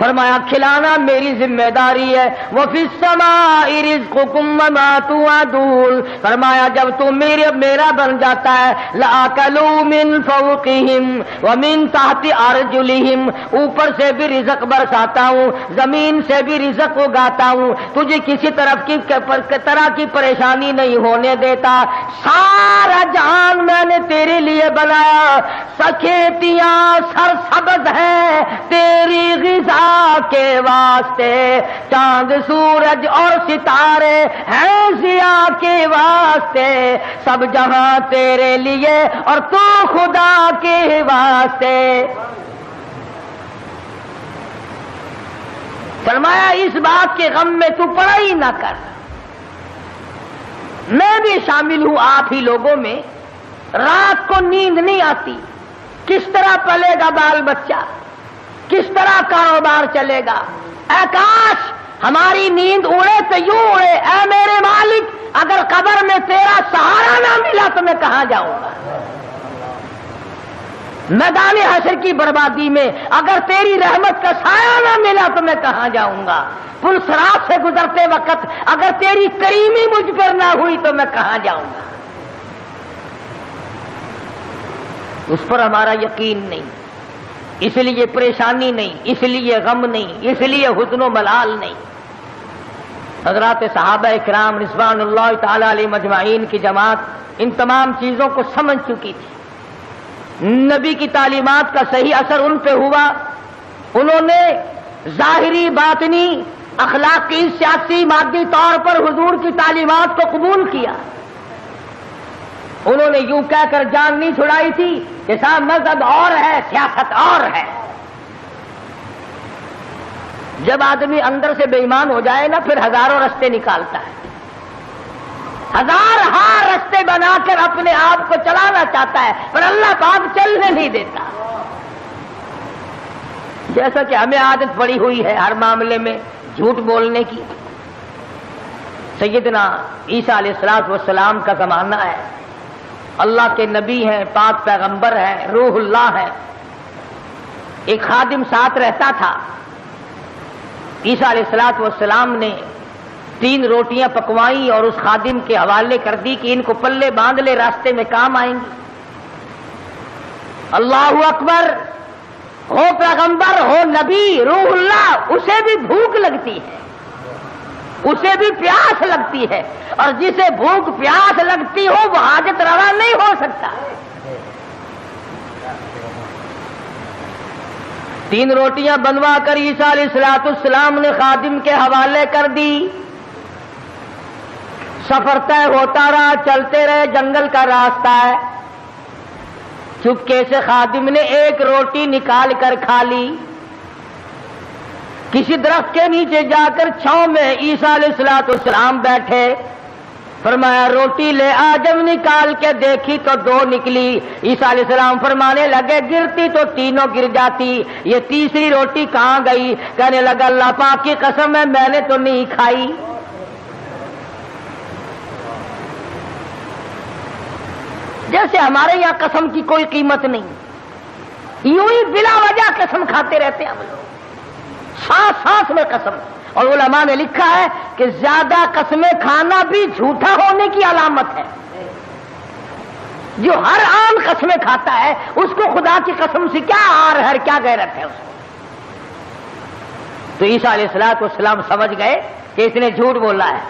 فرمایا کھلانا میری ذمہ داری ہے. وفی السماء رزقکم وما توعدون. فرمایا جب تو میرا بن جاتا ہے لآکلوا من فوقہم ومن تحت ارجلہم, اوپر سے بھی رزق برساتا ہوں, زمین سے بھی رزق اگاتا ہوں, تجھے کسی طرح کی پریشانی نہیں ہونے دیتا. سارا جہان میں نے تیرے لیے بنایا, کھیتیاں سرسبز ہیں تیری غذا کے واسطے, چاند سورج اور ستارے ہیں ضیاء کے واسطے, سب جہاں تیرے لیے اور تو خدا کے واسطے. فرمایا اس بات کے غم میں تو پڑا ہی نہ کر, میں بھی شامل ہوں آپ ہی لوگوں میں. رات کو نیند نہیں آتی, کس طرح پلے گا بال بچہ, کس طرح کاروبار چلے گا. اے کاش ہماری نیند اڑے تو یوں اڑے, اے میرے مالک اگر قبر میں تیرا سہارا نہ ملا تو میں کہاں جاؤں گا. میدان حشر کی بربادی میں اگر تیری رحمت کا سایہ نہ ملا تو میں کہاں جاؤں گا. پل صراط سے گزرتے وقت اگر تیری کریمی مجھ پر نہ ہوئی تو میں کہاں جاؤں گا. اس پر ہمارا یقین نہیں, اس لیے پریشانی نہیں, اس لیے غم نہیں, اس لیے حزن و ملال نہیں. حضرات صحابہ اکرام رضوان اللہ تعالی علیہ مجمعین کی جماعت ان تمام چیزوں کو سمجھ چکی تھی. نبی کی تعلیمات کا صحیح اثر ان پہ ہوا. انہوں نے ظاہری باطنی اخلاقی سیاسی مادی طور پر حضور کی تعلیمات کو قبول کیا. انہوں نے یوں کہہ کر جان نہیں چھڑائی تھی کہ صاحب مذہب اور ہے سیاست اور ہے. جب آدمی اندر سے بے ایمان ہو جائے نا پھر ہزاروں رستے نکالتا ہے, ہزار رستے بنا کر اپنے آپ کو چلانا چاہتا ہے, پر اللہ پاک چلنے نہیں دیتا. جیسا کہ ہمیں عادت پڑی ہوئی ہے ہر معاملے میں جھوٹ بولنے کی. سیدنا عیسیٰ علیہ الصلوۃ والسلام کا زمانہ ہے, اللہ کے نبی ہیں, پاک پیغمبر ہیں, روح اللہ ہے. ایک خادم ساتھ رہتا تھا. عیسیٰ علیہ الصلوۃ والسلام نے 3 روٹیاں پکوائیں اور اس خادم کے حوالے کر دی کہ ان کو پلے باندھ لے, راستے میں کام آئیں گی. اللہ اکبر, ہو پیغمبر ہو نبی روح اللہ, اسے بھی بھوک لگتی ہے, اسے بھی پیاس لگتی ہے, اور جسے بھوک پیاس لگتی ہو وہ حاجت روا نہیں ہو سکتا. 3 روٹیاں بنوا کر عیسیٰ علیہ الصلوۃ والسلام نے خادم کے حوالے کر دی. سفر طے ہوتا رہا, چلتے رہے, جنگل کا راستہ ہے. چپکے سے خادم نے 1 روٹی نکال کر کھا لی. کسی درخت کے نیچے جا کر چھاؤں میں عیسیٰ علیہ الصلوۃ والسلام بیٹھے. فرمایا روٹی لے آ. جب نکال کے دیکھی تو 2 نکلی. عیسیٰ علیہ السلام فرمانے لگے گرتی تو تینوں گر جاتی, یہ تیسری روٹی کہاں گئی؟ کہنے لگا اللہ پاک کی قسم ہے میں نے تو نہیں کھائی. جیسے ہمارے یہاں قسم کی کوئی قیمت نہیں, یوں ہی بلا وجہ قسم کھاتے رہتے ہیں ہم لوگ, سانس سانس میں قسم. اور علماء نے لکھا ہے کہ زیادہ قسمیں کھانا بھی جھوٹا ہونے کی علامت ہے. جو ہر عام قسمیں کھاتا ہے اس کو خدا کی قسم سے کیا آر ہے, کیا غیرت ہے اس کو. تو عیسیٰ علیہ الصلوۃ والسلام سمجھ گئے کہ اس نے جھوٹ بولا ہے,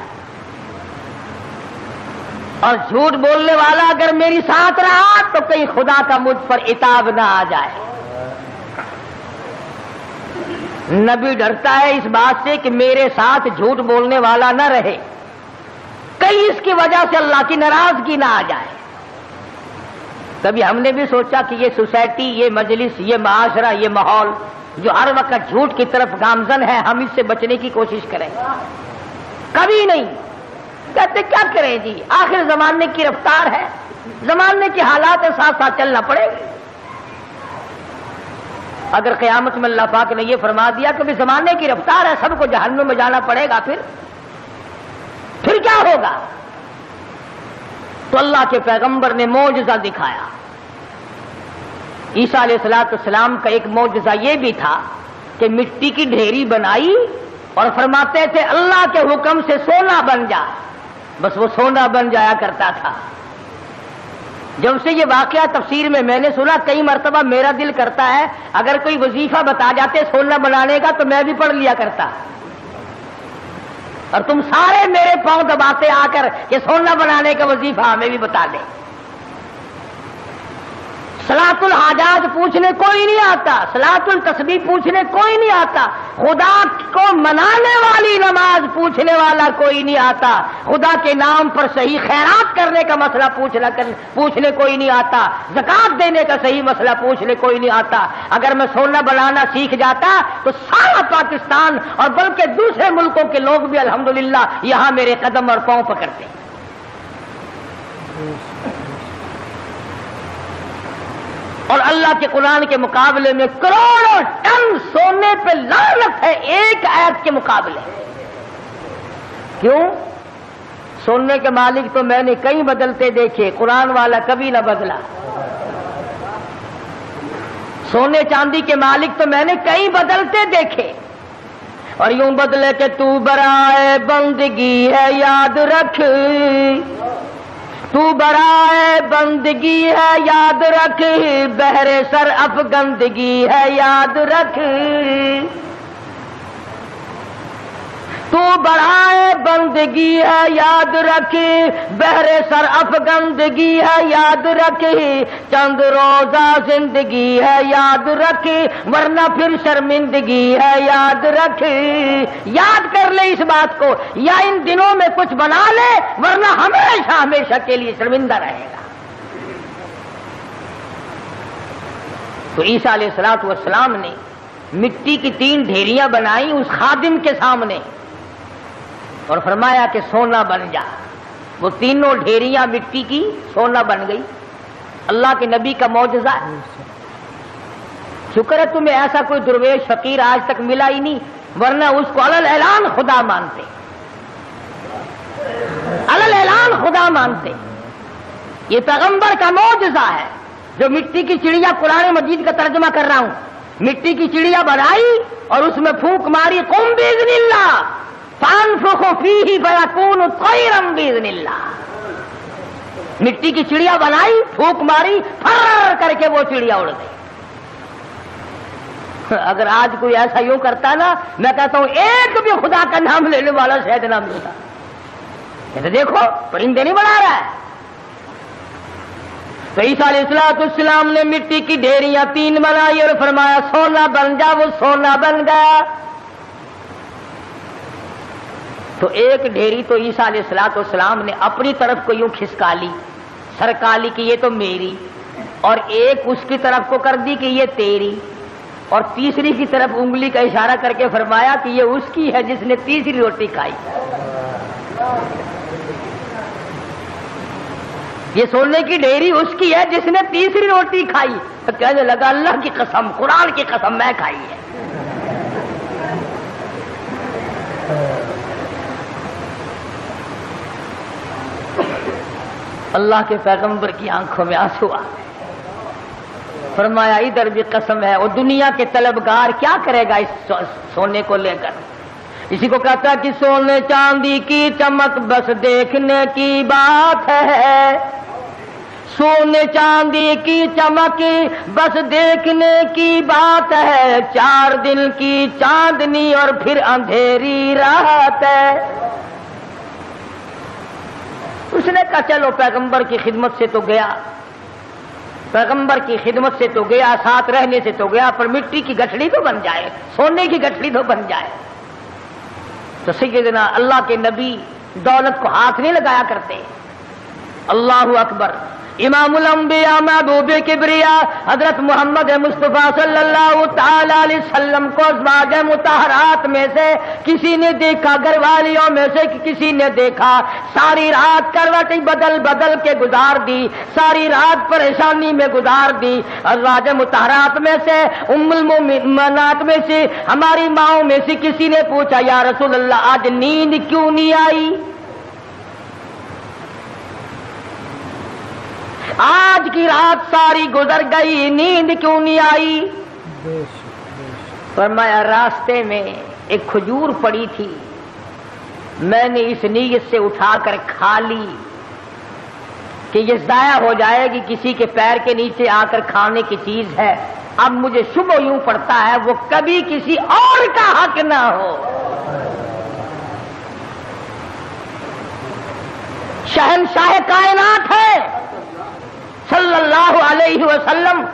اور جھوٹ بولنے والا اگر میری ساتھ رہا تو کہیں خدا کا مجھ پر عتاب نہ آ جائے. نبی ڈرتا ہے اس بات سے کہ میرے ساتھ جھوٹ بولنے والا نہ رہے, کہیں اس کی وجہ سے اللہ کی ناراضگی نہ آ جائے. کبھی ہم نے بھی سوچا کہ یہ سوسائٹی, یہ مجلس, یہ معاشرہ, یہ ماحول جو ہر وقت جھوٹ کی طرف گامزن ہے, ہم اس سے بچنے کی کوشش کریں؟ کبھی نہیں. کہتے کیا کریں جی, آخر زمانے کی رفتار ہے, زمانے کے حالات کے ساتھ ساتھ چلنا پڑے گا. اگر قیامت میں اللہ پاک نے یہ فرما دیا کہ زمانے کی رفتار ہے, سب کو جہنم میں جانا پڑے گا, پھر کیا ہوگا؟ تو اللہ کے پیغمبر نے معجزہ دکھایا. عیسیٰ علیہ الصلوۃ والسلام کا ایک معجزہ یہ بھی تھا کہ مٹی کی ڈھیری بنائی اور فرماتے تھے اللہ کے حکم سے سونا بن جا، بس وہ سونا بن جایا کرتا تھا۔ جب سے یہ واقعہ تفسیر میں نے سنا، کئی مرتبہ میرا دل کرتا ہے اگر کوئی وظیفہ بتا جاتے سونا بنانے کا تو میں بھی پڑھ لیا کرتا، اور تم سارے میرے پاؤں دباتے آ کر کہ سونا بنانے کا وظیفہ ہمیں بھی بتا دیں۔ صلاۃ الحاجات پوچھنے کوئی نہیں آتا، صلاۃ التسبیح پوچھنے کوئی نہیں آتا، خدا کو منانے والی نماز پوچھنے والا کوئی نہیں آتا، خدا کے نام پر صحیح خیرات کرنے کا مسئلہ پوچھنے کوئی نہیں آتا، زکوٰۃ دینے کا صحیح مسئلہ پوچھنے کوئی نہیں آتا۔ اگر میں سونا بنانا سیکھ جاتا تو سارا پاکستان اور بلکہ دوسرے ملکوں کے لوگ بھی الحمدللہ یہاں میرے قدم اور پاؤں پکڑتے۔ اور اللہ کے قرآن کے مقابلے میں کروڑوں ٹن سونے پہ لعنت ہے ایک آیت کے مقابلے۔ کیوں؟ سونے کے مالک تو میں نے کئی بدلتے دیکھے، قرآن والا کبھی نہ بدلا۔ سونے چاندی کے مالک تو میں نے کئی بدلتے دیکھے، اور یوں بدلے کہ تو برائے بندگی ہے یاد رکھ، تو برائے بندگی ہے یاد رکھ، بہر سر افگندگی ہے یاد رکھ، تو برائے بندگی ہے یاد رکھ، بہر سر افگندگی ہے یاد رکھ، چند روزہ زندگی ہے یاد رکھ، ورنہ پھر شرمندگی ہے یاد رکھ۔ یاد کر لے اس بات کو، یا ان دنوں میں کچھ بنا لے ورنہ ہمیشہ ہمیشہ کے لیے شرمندہ رہے گا۔ تو عیسیٰ علیہ السلام نے مٹی کی 3 ڈھیریاں بنائی اس خادم کے سامنے اور فرمایا کہ سونا بن جا۔ وہ تینوں ڈھیریاں مٹی کی سونا بن گئی۔ اللہ کے نبی کا معجزہ ہے۔ شکر ہے تمہیں ایسا کوئی درویش فقیر آج تک ملا ہی نہیں، ورنہ اس کو علل اعلان خدا مانتے، علل اعلان خدا مانتے۔ یہ پیغمبر کا معجزہ ہے جو مٹی کی چڑیا، قرآن مجید کا ترجمہ کر رہا ہوں، مٹی کی چڑیا بنائی اور اس میں پھونک ماری، قم باذن اللہ فانفخ فیہ فیکون طیرا باذن اللہ۔ مٹی کی چڑیا بنائی، پھونک ماری، فر کر کے وہ چڑیا اڑ گئی۔ اگر آج کوئی ایسا یوں کرتا نا، میں کہتا ہوں ایک بھی خدا کا نام لینے والا شاید نہ ملتا۔ یہ تو دیکھو پرندے نہیں بنا رہا ہے۔ تو عیسیٰ علیہ السلام نے مٹی کی ڈھیریاں 3 بنائی اور فرمایا سونا بن جا، وہ سونا بن گیا۔ تو ایک ڈھیری تو عیسیٰ علیہ السلام نے اپنی طرف کو یوں کھسکا لی، سرکا لی کہ یہ تو میری، اور ایک اس کی طرف کو کر دی کہ یہ تیری، اور تیسری کی طرف انگلی کا اشارہ کر کے فرمایا کہ یہ اس کی ہے جس نے تیسری روٹی کھائی۔ یہ سونے کی ڈھیری اس کی ہے جس نے تیسری روٹی کھائی۔ تو کہنے لگا اللہ کی قسم، قرآن کی قسم میں کھائی ہے۔ اللہ کے پیغمبر کی آنکھوں میں آنسو آ گئے۔ فرمایا ادھر بھی قسم ہے، اور دنیا کے طلبگار کیا کرے گا اس سونے کو لے کر؟ اسی کو کہتا کہ سونے چاندی کی چمک بس دیکھنے کی بات ہے، سونے چاندی کی چمک بس دیکھنے کی بات ہے، 4 دن کی چاندنی اور پھر اندھیری رات ہے۔ اس نے کہا چلو پیغمبر کی خدمت سے تو گیا، پیغمبر کی خدمت سے تو گیا، ساتھ رہنے سے تو گیا، پر مٹی کی گٹھڑی تو بن جائے، سونے کی گٹھڑی تو بن جائے۔ تو سیدنا اللہ کے نبی دولت کو ہاتھ نہیں لگایا کرتے۔ اللہ اکبر۔ امام الانبیاء محبوب کبریا حضرت محمد مصطفیٰ صلی اللہ تعالی علیہ وسلم کو ازواج مطہرات میں سے کسی نے دیکھا، گھر والیوں میں سے کسی نے دیکھا، ساری رات کروٹ بدل بدل کے گزار دی، ساری رات پریشانی میں گزار دی۔ ازواج مطہرات میں سے ام المؤمنات میں سے ہماری ماؤں میں سے کسی نے پوچھا یا رسول اللہ آج نیند کیوں نہیں آئی؟ آج کی رات ساری گزر گئی، نیند کیوں نہیں آئی؟ فرمایا راستے میں ایک کھجور پڑی تھی، میں نے اس نیت سے اٹھا کر کھا لی کہ یہ ضائع ہو جائے گی، کسی کے پیر کے نیچے آ کر کھانے کی چیز ہے، اب مجھے شبہ یوں پڑتا ہے وہ کبھی کسی اور کا حق نہ ہو۔ شہنشاہ کائنات ہے صلی اللہ علیہ وسلم،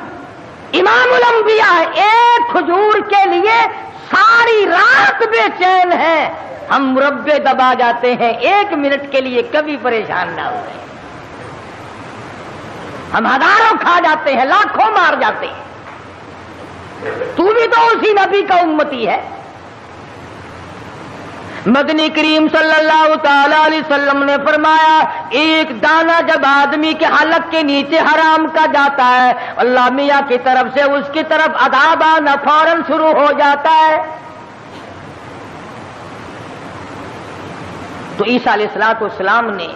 امام الانبیاء، ایک کھجور کے لیے ساری رات بے چین ہے، ہم مربے دبا جاتے ہیں، ایک منٹ کے لیے کبھی پریشان نہ ہوئے، ہم ہزاروں کھا جاتے ہیں، لاکھوں مار جاتے ہیں، تو بھی تو اسی نبی کا امتی ہے۔ مدنی کریم صلی اللہ تعالی علیہ وسلم نے فرمایا ایک دانہ جب آدمی کے حلق کے نیچے حرام کا جاتا ہے، اللہ میاں کی طرف سے اس کی طرف عذاب آنا فوراً شروع ہو جاتا ہے۔ تو عیسیٰ علیہ السلام نے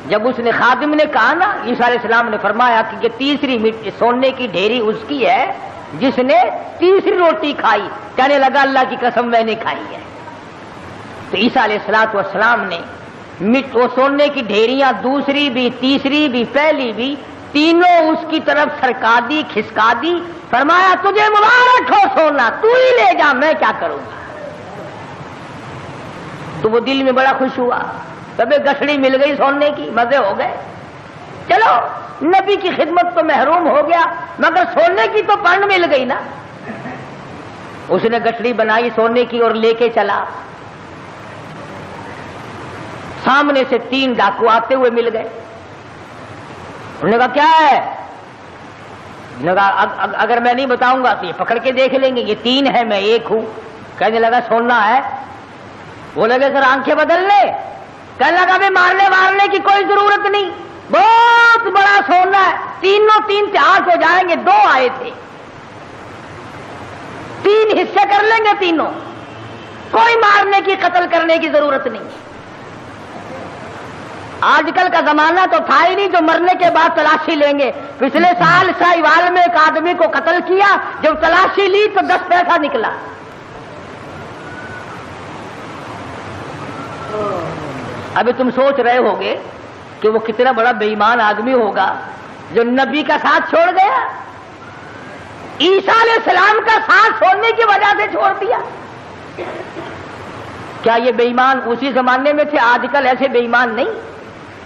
جب اس نے خادم نے کہا نا، عیسیٰ علیہ السلام نے فرمایا کہ یہ تیسری سونے کی ڈھیری اس کی ہے جس نے تیسری روٹی کھائی، کہنے لگا اللہ کی قسم میں نے کھائی ہے۔ تو عیسیٰ علیہ السلام نے وہ سونے کی ڈھیریاں دوسری بھی، تیسری بھی، پہلی بھی، تینوں اس کی طرف سرکا دی، کھسکا دی، فرمایا تجھے مبارک ہو سونا، تو ہی لے جا، میں کیا کروں گا۔ تو وہ دل میں بڑا خوش ہوا، تبھی گٹھڑی مل گئی سونے کی، مزے ہو گئے، چلو نبی کی خدمت تو محروم ہو گیا مگر سونے کی تو پن مل گئی نا۔ اس نے گٹھڑی بنائی سونے کی اور لے کے چلا، سامنے سے 3 ڈاکو آتے ہوئے مل گئے، انہوں نے کہا کیا ہے؟ انہوں نے کہا اگر میں نہیں بتاؤں گا تو یہ پکڑ کے دیکھ لیں گے، یہ 3 ہے میں 1 ہوں۔ کہنے لگا سونا ہے؟ وہ لگے سر آنکھیں بدل لے، کہنے لگا بھی مارنے کی کوئی ضرورت نہیں، بہت بڑا سونا ہے، تینوں 3 اتحاد ہو جائیں گے، 2 آئے تھے، 3 حصے کر لیں گے تینوں، کوئی مارنے کی قتل کرنے کی ضرورت نہیں۔ آج کل کا زمانہ تو تھا ہی نہیں جو مرنے کے بعد تلاشی لیں گے۔ پچھلے سال ساہیوال میں ایک آدمی کو قتل کیا، جب تلاشی لی تو 10 پیسہ نکلا۔ ابھی تم سوچ رہے ہوگے کہ وہ کتنا بڑا بے ایمان آدمی ہوگا جو نبی کا ساتھ چھوڑ گیا، عیسیٰ علیہ السلام کا ساتھ چھوڑنے کی وجہ سے چھوڑ دیا۔ کیا یہ بے ایمان اسی زمانے میں تھے؟ آج کل ایسے بے ایمان نہیں۔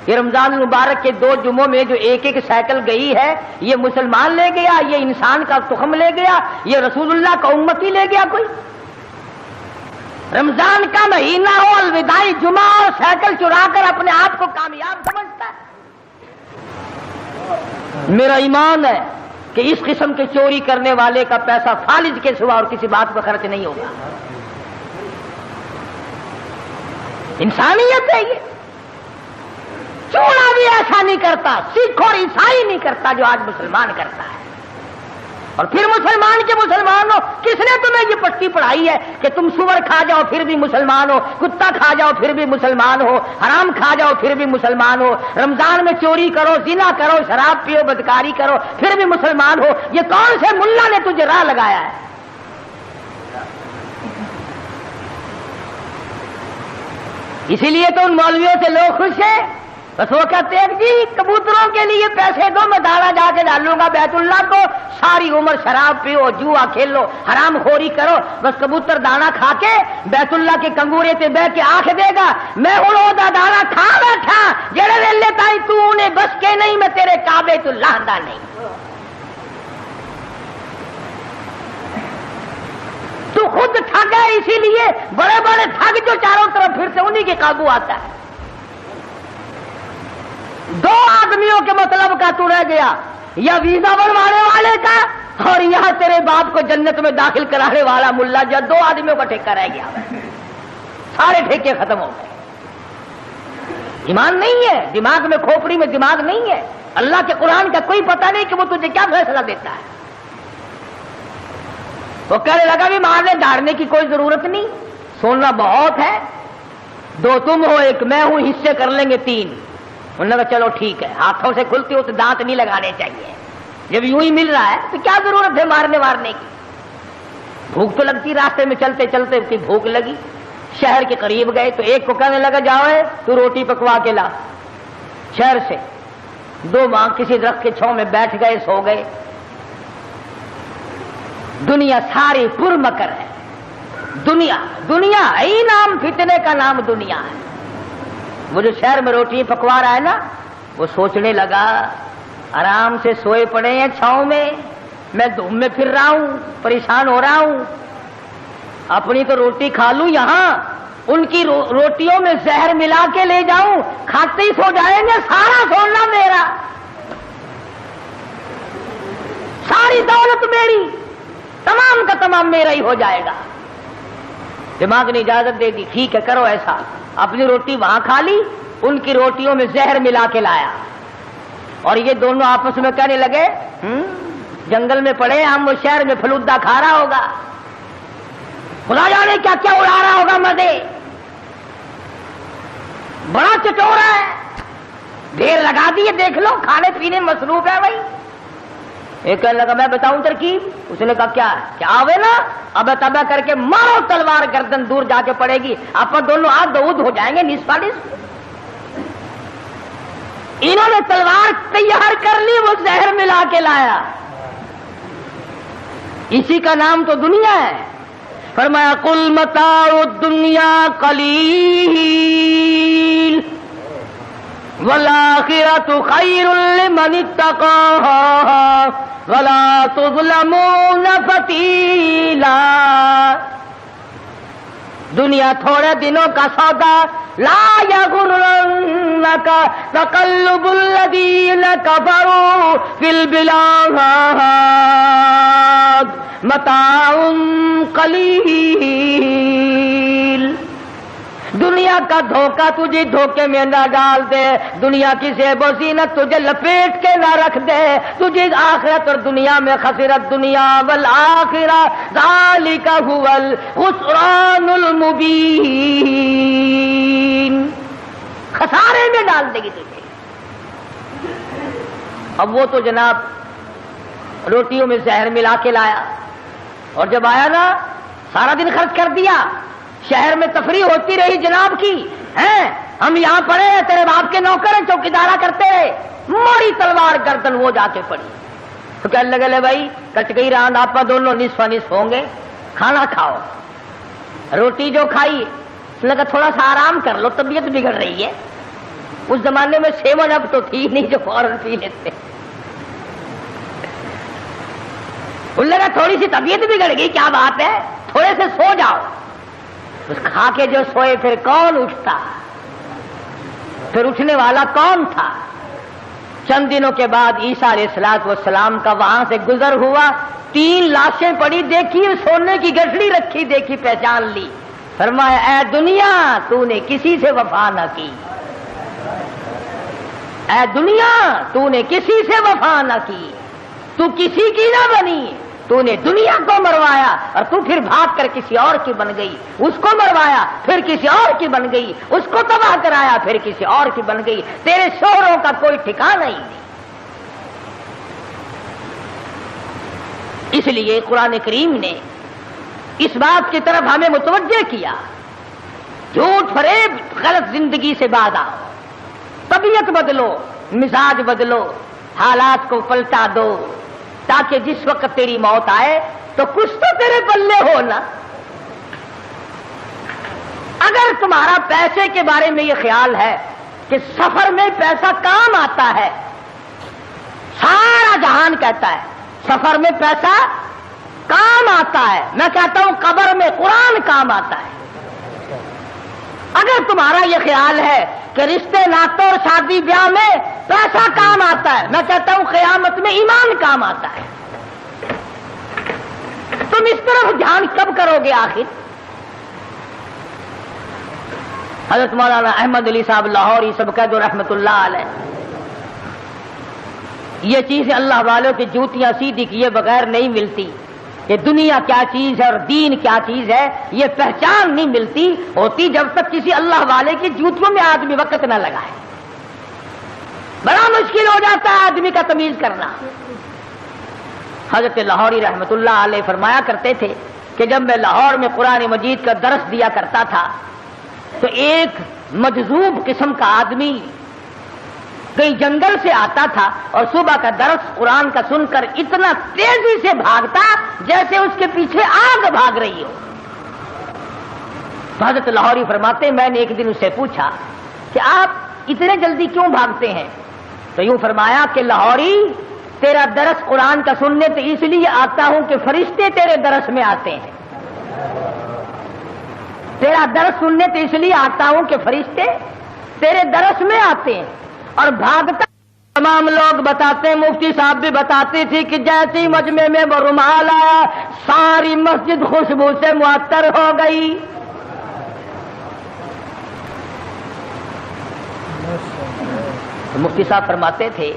یہ رمضان المبارک کے 2 جمعوں میں جو 1 سائیکل گئی ہے، یہ مسلمان لے گیا، یہ انسان کا تخم لے گیا، یہ رسول اللہ کا امتی لے گیا کوئی؟ رمضان کا مہینہ ہو، الوداعی جمعہ اور سائیکل چرا کر اپنے آپ کو کامیاب سمجھتا ہے۔ میرا ایمان ہے کہ اس قسم کے چوری کرنے والے کا پیسہ فالج کے سوا اور کسی بات پر خرچ نہیں ہوگا۔ انسانیت ہے یہ، چوڑا بھی ایسا نہیں کرتا، سکھ اور عیسائی نہیں کرتا جو آج مسلمان کرتا ہے۔ اور پھر مسلمان کے مسلمان ہو، کس نے تمہیں یہ پٹی پڑھائی ہے کہ تم سور کھا جاؤ پھر بھی مسلمان ہو، کتا کھا جاؤ پھر بھی مسلمان ہو، حرام کھا جاؤ پھر بھی مسلمان ہو، رمضان میں چوری کرو، زنا کرو، شراب پیو، بدکاری کرو پھر بھی مسلمان ہو؟ یہ کون سے ملا نے تجھے راہ لگایا ہے؟ اسی لیے تو ان مولویوں سے لوگ خوش ہیں، بس وہ کہتے ہیں جی کبوتروں کے لیے پیسے دو، میں دانا جا کے ڈالوں گا بیت اللہ کو، ساری عمر شراب پیو، جوا کھیلو، حرام خوری کرو، بس کبوتر دانا کھا کے بیت اللہ کے کنگورے تے بیٹھ کے آنکھ دے گا میں ہوں دا دانا کھا بیٹھا، جڑے ویلے تائی تو انہیں بس کے نہیں، میں تیرے کعبے تو لاندہ نہیں۔ تو خود ٹھگ ہے، اسی لیے بڑے بڑے ٹھگ جو چاروں طرف پھرتے انہی کے قابو آتا ہے۔ 2 آدمیوں کے مطلب کا تو رہ گیا، یا ویزا بنوانے والے کا اور یہاں تیرے باپ کو جنت میں داخل کرانے والا ملا، جو 2 آدمیوں کا ٹھیکہ رہ گیا، سارے ٹھیکے ختم ہو گئے۔ ایمان نہیں ہے، دماغ میں کھوپڑی میں دماغ نہیں ہے، اللہ کے قرآن کا کوئی پتہ نہیں کہ وہ تجھے کیا فیصلہ دیتا ہے۔ وہ کہنے لگا بھی مارنے دھاڑنے کی کوئی ضرورت نہیں، سونا بہت ہے، 2 تم ہو 1 میں ہوں، حصے کر لیں گے 3۔ انہوں نے کہا چلو ٹھیک ہے، ہاتھوں سے کھلتی ہو تو دانت نہیں لگانے چاہیے، جب یوں ہی مل رہا ہے تو کیا ضرورت ہے مارنے وارنے کی۔ بھوک تو لگتی، راستے میں چلتے چلتے کی بھوک لگی، شہر کے قریب گئے تو ایک کو کہنے لگا جاؤ تو روٹی پکوا کے لا شہر سے۔ دو ماں کسی درخت کے چھاؤں میں بیٹھ گئے، سو گئے۔ دنیا ساری پر مکر ہے، دنیا دنیا ہی نام، فتنے کا نام دنیا ہے۔ وہ جو شہر میں روٹی پکوا رہا ہے نا، وہ سوچنے لگا آرام سے سوئے پڑے ہیں چھاؤں میں دھوپ میں پھر رہا ہوں، پریشان ہو رہا ہوں، اپنی تو روٹی کھا لوں یہاں، ان کی روٹیوں میں زہر ملا کے لے جاؤں، کھاتے ہی سو جائیں گے، سارا سونا میرا، ساری دولت میری، تمام کا تمام میرا ہی ہو جائے گا۔ دماغ نے اجازت دے دی، ٹھیک ہے کرو ایسا۔ اپنی روٹی وہاں کھا لی، ان کی روٹیوں میں زہر ملا کے لایا، اور یہ دونوں آپس میں کہنے لگے جنگل میں پڑے ہم، وہ شہر میں فلودا کھا رہا ہوگا، خدا جانے کیا کیا اڑا رہا ہوگا مزے، بڑا چٹورا ہے، ڈھیر لگا دیے، دیکھ لو کھانے پینے مصروف ہے بھائی۔ ایک کہنے لگا میں بتاؤں ترکیب، اس نے کہا کیا کیا آوے نا، اب تبا کر کے مارو تلوار، گردن دور جا کے پڑے گی، آپ دونوں ہاتھ دودھ ہو جائیں گے نصف نصف۔ انہوں نے تلوار تیار کر لی، وہ زہر ملا کے لایا، اسی کا نام تو دنیا ہے۔ فرمایا قل متاع الدنیا قلیل والآخرۃ خیر لمن اتقى ولا تظلمون فتیلا۔ دنیا تھوڑے دنوں کا سودا، لا یغرنک تقلب الذین کفروا فی البلاد متاع قلیل۔ دنیا کا دھوکہ تجھے دھوکے میں نہ ڈال دے، دنیا کی زیب و زینت تجھے لپیٹ کے نہ رکھ دے، تجھے آخرت اور دنیا میں خسرت دنیا والآخرہ ذالک هو الخسران المبین، خسارے میں ڈال دے گی تجھے۔ اب وہ تو جناب روٹیوں میں زہر ملا کے لایا، اور جب آیا نا سارا دن خرچ کر دیا، شہر میں تفریح ہوتی رہی جناب کی، ہیں ہم یہاں پڑے ہیں، تیرے باپ کے نوکر ہیں، چوکیدارا کرتے رہے، ماری تلوار گردن وہ جا کے پڑی۔ تو کہنے لگے لے بھائی کٹ گئی راند، آپ دونوں نصف نصف ہوں گے، کھانا کھاؤ۔ روٹی جو کھائی اس نے کہا تھوڑا سا آرام کر لو، طبیعت بگڑ رہی ہے۔ اس زمانے میں 7 اپ تو تھی نہیں جو فوراً پی لیتے، ان لگا تھوڑی سی طبیعت بگڑ گئی، کیا بات ہے، تھوڑے سے سو جاؤ۔ اس کھا کے جو سوئے پھر کون اٹھتا، پھر اٹھنے والا کون تھا؟ چند دنوں کے بعد عیسیٰ علیہ السلام کا وہاں سے گزر ہوا، 3 لاشیں پڑی دیکھی، سونے کی گٹھڑی رکھی دیکھی، پہچان لی۔ فرمایا اے دنیا تو نے کسی سے وفا نہ کی، اے دنیا تو نے کسی سے وفا نہ کی، تو کسی کی نہ بنی، تو نے دنیا کو مروایا اور تو پھر بھاگ کر کسی اور کی بن گئی، اس کو مروایا پھر کسی اور کی بن گئی، اس کو تباہ کرایا پھر کسی اور کی بن گئی، تیرے شوہروں کا کوئی ٹھکانہ ہی نہیں۔ اس لیے قرآن کریم نے اس بات کی طرف ہمیں متوجہ کیا، جھوٹ فریب غلط زندگی سے باز آؤ، طبیعت بدلو، مزاج بدلو، حالات کو پلٹا دو، تاکہ جس وقت تیری موت آئے تو کچھ تو تیرے پلے ہو نا۔ اگر تمہارا پیسے کے بارے میں یہ خیال ہے کہ سفر میں پیسہ کام آتا ہے، سارا جہان کہتا ہے سفر میں پیسہ کام آتا ہے، میں کہتا ہوں قبر میں قرآن کام آتا ہے۔ اگر تمہارا یہ خیال ہے کہ رشتے ناطوں اور شادی بیاہ میں پیسہ کام آتا ہے، میں کہتا ہوں قیامت میں ایمان کام آتا ہے۔ تم اس طرف دھیان کب کرو گے آخر؟ حضرت مولانا احمد علی صاحب لاہوری سبقت رحمت اللہ علیہ، یہ چیزیں اللہ والوں کی جوتیاں سیدھی کیے بغیر نہیں ملتی، کہ دنیا کیا چیز ہے اور دین کیا چیز ہے یہ پہچان نہیں ملتی ہوتی جب تک کسی اللہ والے کی جوتیوں میں آدمی وقت نہ لگائے، بڑا مشکل ہو جاتا ہے آدمی کا تمیز کرنا۔ حضرت لاہوری رحمت اللہ علیہ فرمایا کرتے تھے کہ جب میں لاہور میں قرآن مجید کا درس دیا کرتا تھا تو ایک مجذوب قسم کا آدمی کہیں جنگل سے آتا تھا اور صبح کا درس قرآن کا سن کر اتنا تیزی سے بھاگتا جیسے اس کے پیچھے آگ بھاگ رہی ہو۔ تو حضرت لاہوری فرماتے میں نے ایک دن اس سے پوچھا کہ آپ اتنے جلدی کیوں بھاگتے ہیں؟ تو یوں فرمایا کہ لاہوری تیرا درس قرآن کا سننے تو اس لیے آتا ہوں کہ فرشتے تیرے درس میں آتے ہیں، تیرا درس سننے تو اس لیے آتا ہوں کہ فرشتے تیرے درس میں آتے ہیں۔ اور بھاگتا تمام لوگ بتاتے ہیں، مفتی صاحب بھی بتاتی تھی کہ جیسے ہی مجمع میں وہ رومال آیا ساری مسجد خوشبو سے معطر ہو گئی۔ مفتی صاحب فرماتے تھے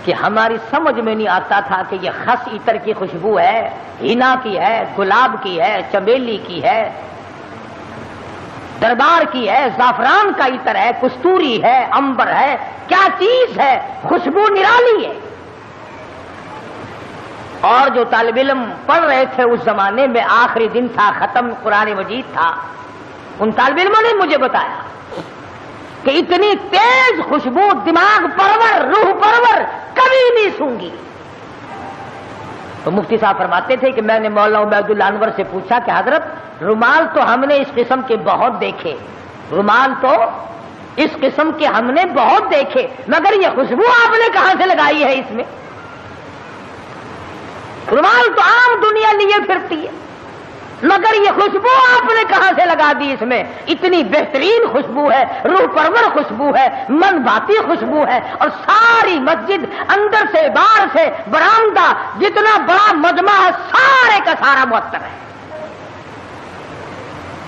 کہ ہماری سمجھ میں نہیں آتا تھا کہ یہ خس عطر کی خوشبو ہے، ہینا کی ہے، گلاب کی ہے، چمیلی کی ہے، دربار کی ہے، زعفران کا عطر ہے، کستوری ہے، عنبر ہے، کیا چیز ہے، خوشبو نرالی ہے۔ اور جو طالب علم پڑھ رہے تھے اس زمانے میں آخری دن تھا، ختم قرآن مجید تھا، ان طالب علموں نے مجھے بتایا کہ اتنی تیز خوشبو دماغ پرور، روح پرور کبھی نہیں سونگی۔ تو مفتی صاحب فرماتے تھے کہ میں نے مولانا عبید اللہ انور سے پوچھا کہ حضرت رومال تو ہم نے اس قسم کے بہت دیکھے، رومال تو اس قسم کے ہم نے بہت دیکھے، مگر یہ خوشبو آپ نے کہاں سے لگائی ہے اس میں؟ رومال تو عام دنیا لیے پھرتی ہے، مگر یہ خوشبو آپ نے کہاں سے لگا دی اس میں؟ اتنی بہترین خوشبو ہے، روح پرور خوشبو ہے، من بھاتی خوشبو ہے، اور ساری مسجد اندر سے باہر سے برآمدہ جتنا بڑا مجمع ہے سارے کا سارا معطر ہے۔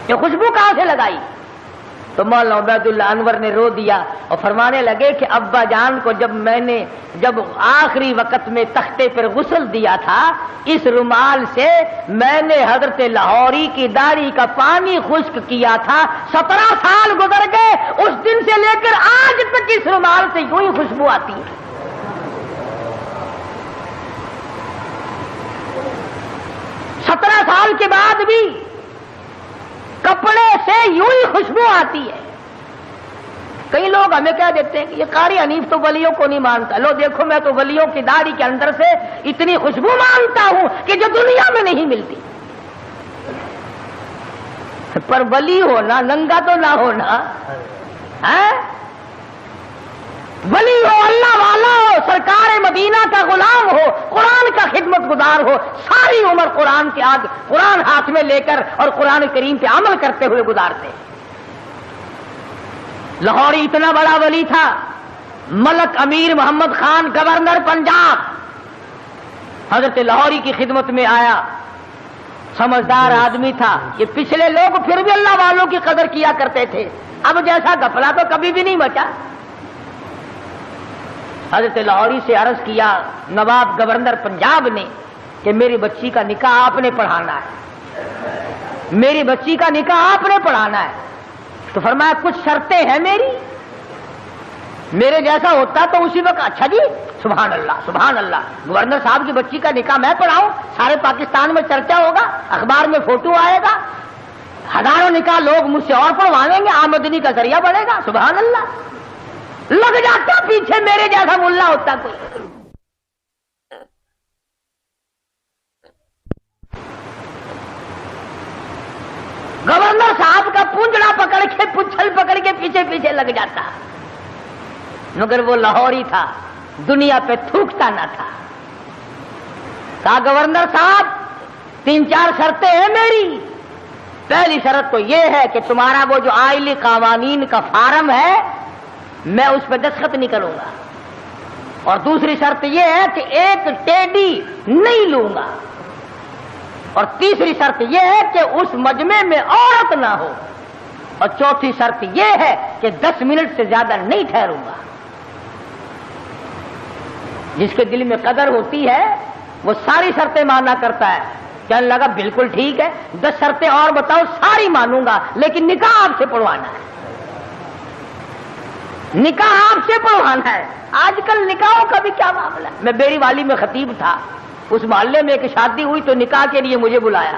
یہ خوشبو کہاں سے لگائی؟ تو مولانا عبید اللہ انور نے رو دیا اور فرمانے لگے کہ ابا جان کو جب آخری وقت میں تختے پر غسل دیا تھا اس رومال سے میں نے حضرت لاہوری کی داڑھی کا پانی خشک کیا تھا، 17 سال گزر گئے، اس دن سے لے کر آج تک اس رومال سے یوں ہی خوشبو آتی ہے۔ 17 سال کے بعد بھی کپڑے سے یوں ہی خوشبو آتی ہے۔ کئی لوگ ہمیں کہہ دیتے ہیں کہ یہ قاری حنیف تو ولیوں کو نہیں مانتا، لو دیکھو میں تو ولیوں کی داڑھی کے اندر سے اتنی خوشبو مانتا ہوں کہ جو دنیا میں نہیں ملتی۔ پر ولی ہونا ننگا تو نہ ہونا ہے، ولی ہو، اللہ والا ہو، سرکار مدینہ کا غلام ہو، قرآن کا خدمت گزار ہو، ساری عمر قرآن کے آگے قرآن ہاتھ میں لے کر اور قرآن کریم پہ عمل کرتے ہوئے گزارتے۔ لاہوری اتنا بڑا ولی تھا، ملک امیر محمد خان گورنر پنجاب حضرت لاہوری کی خدمت میں آیا، سمجھدار آدمی تھا۔ یہ پچھلے لوگ پھر بھی اللہ والوں کی قدر کیا کرتے تھے، اب جیسا گھپلا تو کبھی بھی نہیں بچا۔ حضرت لاہوری سے عرض کیا نواب گورنر پنجاب نے کہ میری بچی کا نکاح آپ نے پڑھانا ہے، میری بچی کا نکاح آپ نے پڑھانا ہے۔ تو فرمایا کچھ شرطیں ہیں میرے جیسا ہوتا تو اسی وقت اچھا جی سبحان اللہ سبحان اللہ، گورنر صاحب کی بچی کا نکاح میں پڑھاؤں، سارے پاکستان میں چرچا ہوگا، اخبار میں فوٹو آئے گا، ہزاروں نکاح لوگ مجھ سے اور پڑھوائیں گے، آمدنی کا ذریعہ بڑھے گا۔ سبحان اللہ، لگ جاتا پیچھے میرے جیسا ملا ہوتا کوئی۔ گورنر صاحب کا پونجڑا پکڑ کے پچھل پکڑ کے پیچھے پیچھے لگ جاتا، مگر وہ لاہوری تھا، دنیا پہ تھوکتا نہ تھا۔ کہا گورنر صاحب 3-4 شرطیں ہیں میری، پہلی شرط تو یہ ہے کہ تمہارا وہ جو آئلی قوانین کا فارم ہے میں اس پہ دستخط نہیں کروں گا، اور دوسری شرط یہ ہے کہ ایک ٹیڈی نہیں لوں گا، اور تیسری شرط یہ ہے کہ اس مجمع میں عورت نہ ہو، اور چوتھی شرط یہ ہے کہ 10 منٹ سے زیادہ نہیں ٹھہروں گا۔ جس کے دل میں قدر ہوتی ہے وہ ساری شرطیں مانا کرتا ہے۔ کہنے لگا بالکل ٹھیک ہے، 10 شرطیں اور بتاؤ، ساری مانوں گا، لیکن نکاح آپ سے پڑھوانا ہے، نکاح آپ سے پڑھوانا ہے۔ آج کل نکاحوں کا بھی کیا معاملہ ہے۔ میں بیری والی میں خطیب تھا، اس محلے میں ایک شادی ہوئی تو نکاح کے لیے مجھے بلایا،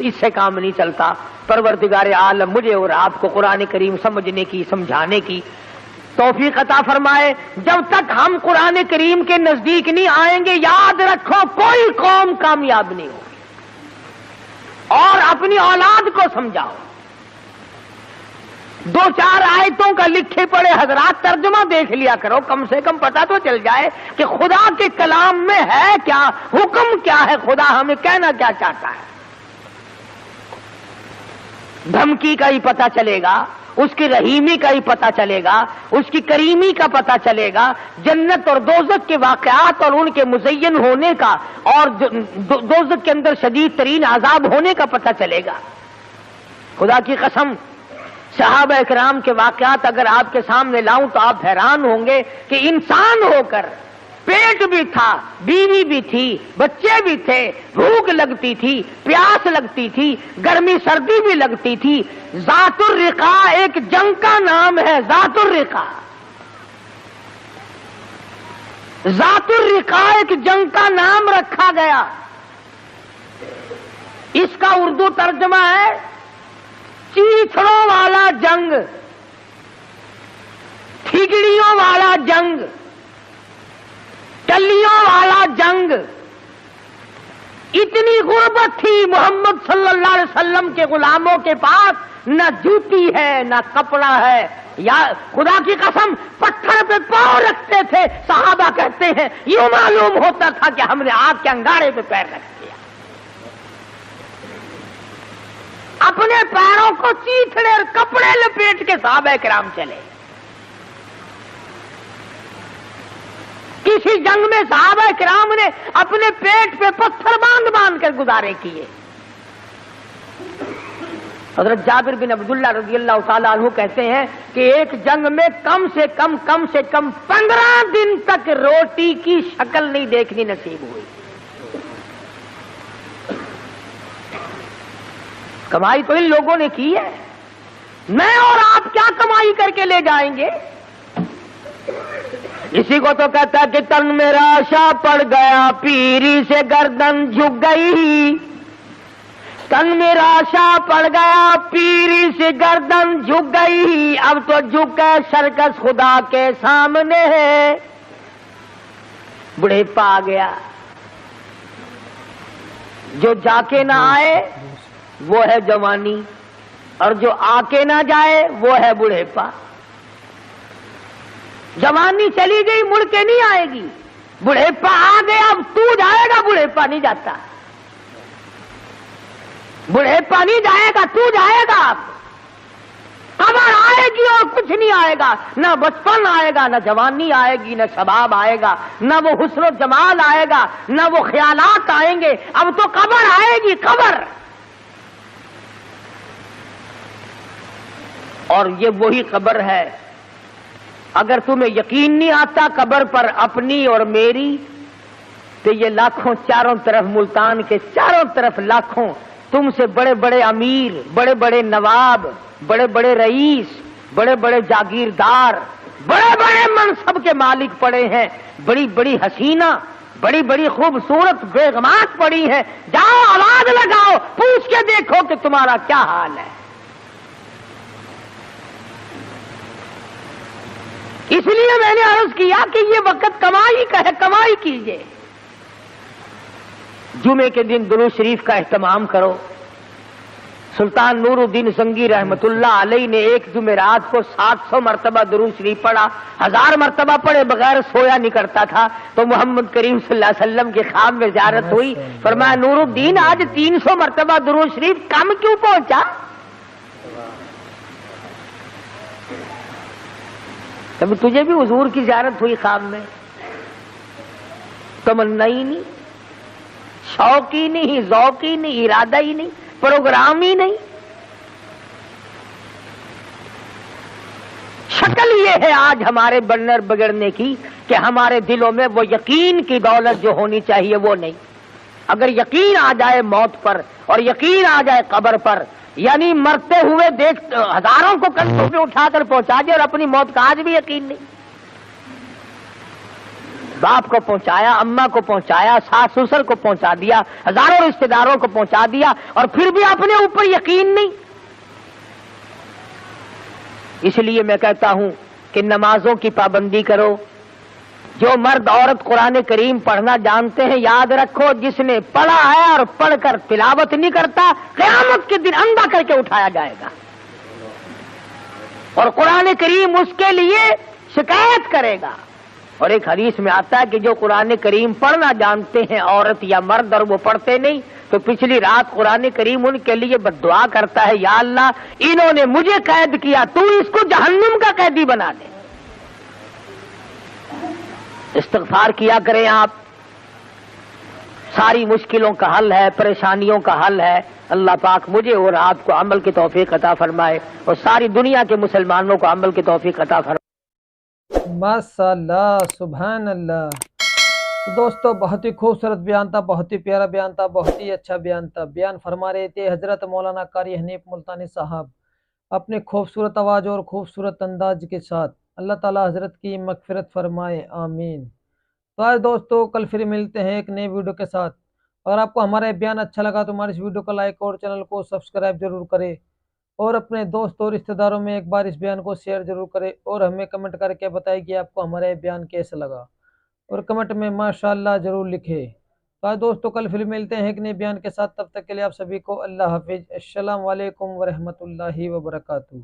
تو اس سے کام نہیں چلتا۔ پروردگار عالم مجھے اور آپ کو قرآن کریم سمجھنے کی، سمجھانے کی توفیق عطا فرمائے۔ جب تک ہم قرآن کریم کے نزدیک نہیں آئیں گے، یاد رکھو کوئی قوم کامیاب نہیں ہوگی۔ اور اپنی اولاد کو سمجھاؤ، دو چار آیتوں کا لکھے پڑے حضرات ترجمہ دیکھ لیا کرو، کم سے کم پتہ تو چل جائے کہ خدا کے کلام میں ہے کیا، حکم کیا ہے، خدا ہمیں کہنا کیا چاہتا ہے۔ دھمکی کا ہی پتہ چلے گا، اس کی رحیمی کا ہی پتہ چلے گا، اس کی کریمی کا پتہ چلے گا، جنت اور دوزخ کے واقعات اور ان کے مزین ہونے کا، اور دوزخ کے اندر شدید ترین عذاب ہونے کا پتہ چلے گا۔ خدا کی قسم، صحابہ اکرام کے واقعات اگر آپ کے سامنے لاؤں تو آپ حیران ہوں گے کہ انسان ہو کر پیٹ بھی تھا، بیوی بھی تھی، بچے بھی تھے، بھوک لگتی تھی، پیاس لگتی تھی، گرمی سردی بھی لگتی تھی۔ ذات الرقا ایک جنگ کا نام ہے، ذات الرقا، ذات الرقا ایک جنگ کا نام رکھا گیا۔ اس کا اردو ترجمہ ہے چیتڑوں والا جنگ، ٹھگڑیوں والا جنگ، ٹلیوں والا جنگ۔ اتنی غربت تھی محمد صلی اللہ علیہ وسلم کے غلاموں کے پاس، نہ جوتی ہے نہ کپڑا ہے، یا خدا کی قسم پتھر پہ پاؤں رکھتے تھے۔ صحابہ کہتے ہیں یوں معلوم ہوتا تھا کہ ہم نے آگ کے انگارے پہ پیر رکھ دیا۔ اپنے پیروں کو چیتڑے اور کپڑے لپیٹ کے صحابہ کرام چلے۔ کسی جنگ میں صحابہ کرام نے اپنے پیٹ پہ پتھر باندھ باندھ کر گزارے کیے۔ حضرت جابر بن عبداللہ رضی اللہ تعالیٰ عنہ کہتے ہیں کہ ایک جنگ میں کم سے کم 15 دن تک روٹی کی شکل نہیں دیکھنی نصیب ہوئی۔ کمائی تو ان لوگوں نے کی ہے، میں اور آپ کیا کمائی کر کے لے جائیں گے؟ اسی کو تو کہتا کہ تن میرا شاہ پڑ گیا، پیری سے گردن جھک گئی۔ تن میرا شاہ پڑ گیا، پیری سے گردن جھک گئی، اب تو جھک کے سرکس خدا کے سامنے ہے۔ بڑھیپا آ گیا، جو جا کے نہ آئے وہ ہے جوانی، اور جو آ کے نہ جائے وہ ہے بڑھیپا۔ جوانی چلی گئی، مڑ کے نہیں آئے گی، بڑھیپا آ گیا، اب تو جائے گا، بڑھیپا نہیں جاتا۔ بڑھیپا نہیں جائے گا، تو جائے گا۔ قبر آئے گی اور کچھ نہیں آئے گا، نہ بچپن آئے گا، نہ جوانی آئے گی، نہ شباب آئے گا، نہ وہ حسن و جمال آئے گا، نہ وہ خیالات آئیں گے۔ اب تو قبر آئے گی، قبر۔ اور یہ وہی قبر ہے، اگر تمہیں یقین نہیں آتا قبر پر اپنی اور میری، تو یہ لاکھوں چاروں طرف، ملتان کے چاروں طرف لاکھوں تم سے بڑے بڑے امیر، بڑے بڑے نواب، بڑے بڑے رئیس، بڑے بڑے جاگیردار، بڑے بڑے منصب کے مالک پڑے ہیں، بڑی بڑی حسینہ، بڑی بڑی خوبصورت بیگمات پڑی ہیں۔ جاؤ آواز لگاؤ، پوچھ کے دیکھو کہ تمہارا کیا حال ہے۔ اس لیے میں نے عرض کیا کہ یہ وقت کمائی کا ہے، کمائی کیجئے۔ جمعے کے دن درود شریف کا اہتمام کرو۔ سلطان نور الدین زنگی رحمت اللہ علیہ نے ایک جمعرات کو 700 مرتبہ درود شریف پڑھا، 1000 مرتبہ پڑھے بغیر سویا نہیں کرتا تھا۔ تو محمد کریم صلی اللہ علیہ وسلم کے خواب میں زیارت ہوئی، فرمایا نور الدین آج 300 مرتبہ درود شریف کم کیوں پہنچا؟ کبھی تجھے بھی حضور کی زیارت ہوئی خواب میں؟ تمنا ہی نہیں، شوق ہی نہیں، ذوق ہی نہیں، ارادہ ہی نہیں، پروگرام ہی نہیں۔ شکل یہ ہے آج ہمارے بننے بگڑنے کی کہ ہمارے دلوں میں وہ یقین کی دولت جو ہونی چاہیے وہ نہیں۔ اگر یقین آ جائے موت پر اور یقین آ جائے قبر پر، یعنی مرتے ہوئے دیکھ ہزاروں کو کندھوں پہ اٹھا کر پہنچا دے اور اپنی موت کا آج بھی یقین نہیں۔ باپ کو پہنچایا، اماں کو پہنچایا، ساس سسر کو پہنچا دیا، ہزاروں رشتہ داروں کو پہنچا دیا، اور پھر بھی اپنے اوپر یقین نہیں۔ اس لیے میں کہتا ہوں کہ نمازوں کی پابندی کرو۔ جو مرد عورت قرآن کریم پڑھنا جانتے ہیں، یاد رکھو جس نے پڑھا ہے اور پڑھ کر تلاوت نہیں کرتا، قیامت کے دن اندھا کر کے اٹھایا جائے گا، اور قرآن کریم اس کے لیے شکایت کرے گا۔ اور ایک حدیث میں آتا ہے کہ جو قرآن کریم پڑھنا جانتے ہیں عورت یا مرد اور وہ پڑھتے نہیں، تو پچھلی رات قرآن کریم ان کے لیے بد دعا کرتا ہے، یا اللہ انہوں نے مجھے قید کیا، تو اس کو جہنم کا قیدی بنا دے۔ استغفار کیا کریں آپ، ساری مشکلوں کا حل ہے، پریشانیوں کا حل ہے۔ اللہ پاک مجھے اور آپ کو عمل کی توفیق عطا فرمائے، اور ساری دنیا کے مسلمانوں کو عمل کی توفیق عطا فرمائے۔ ماشاء اللہ، سبحان اللہ۔ تو دوستو بہت ہی خوبصورت بیان تھا، بہت ہی پیارا بیان تھا، بہت ہی اچھا بیان تھا۔ بیان فرما رہے تھے حضرت مولانا قاری حنیف ملتانی صاحب اپنے خوبصورت آواز اور خوبصورت انداز کے ساتھ۔ اللہ تعالی حضرت کی مغفرت فرمائے، آمین۔ تو آج دوستو کل پھر ملتے ہیں ایک نئے ویڈیو کے ساتھ۔ اگر آپ کو ہمارا بیان اچھا لگا تو ہمارے اس ویڈیو کو لائک اور چینل کو سبسکرائب ضرور کریں، اور اپنے دوست اور رشتہ داروں میں ایک بار اس بیان کو شیئر ضرور کریں، اور ہمیں کمنٹ کر کے بتائیں کہ آپ کو ہمارا یہ بیان کیسا لگا، اور کمنٹ میں ماشاءاللہ ضرور لکھیں۔ تو آج دوستو کل پھر ملتے ہیں ایک نئے بیان کے ساتھ، تب تک کے لیے آپ سبھی کو اللہ حافظ۔ السلام علیکم ورحمۃ اللہ وبرکاتہ۔